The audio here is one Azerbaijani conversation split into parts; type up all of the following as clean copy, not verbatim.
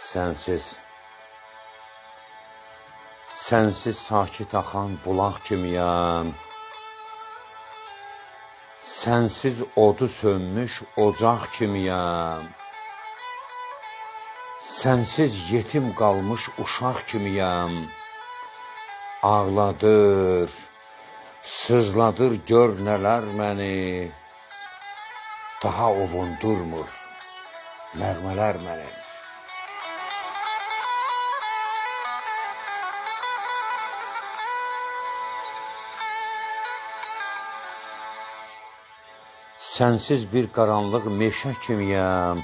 Sənsiz, sənsiz sakit axan bulaq kimiyəm. Sənsiz odu sönmüş ocaq kimiyəm. Sənsiz yetim qalmış uşaq kimiyəm. Ağladır, sızladır gör nələr məni. Daha ovundurmur nəğmələr məni. Sənsiz bir qaranlıq meşə kimiyəm.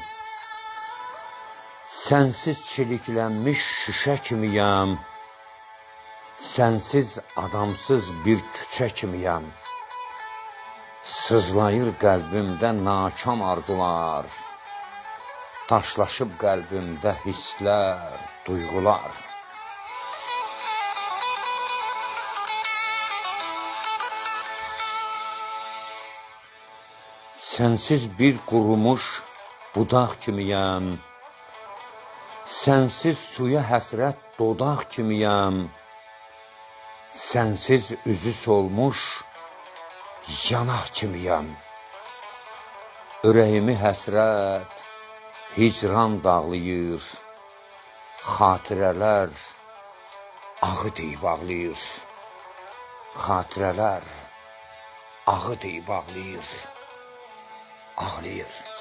Sənsiz çiliklənmiş şüşə kimiyəm. Sənsiz adamsız bir küçə kimiyəm. Sızlayır qəlbimdə nakam arzular. Taşlaşıb qəlbimdə hisslər, duyğular. Sənsiz bir qurumuş budaq kimiyəm. Sənsiz suya həsrət dodaq kimiyəm. Sənsiz üzü solmuş yanaq kimiyəm. Ürəyimi həsrət, hicran dağlayır. Xatirələr ağı deyib ağlayır. Xatirələr ağı deyib ağlayır. Ağlayır.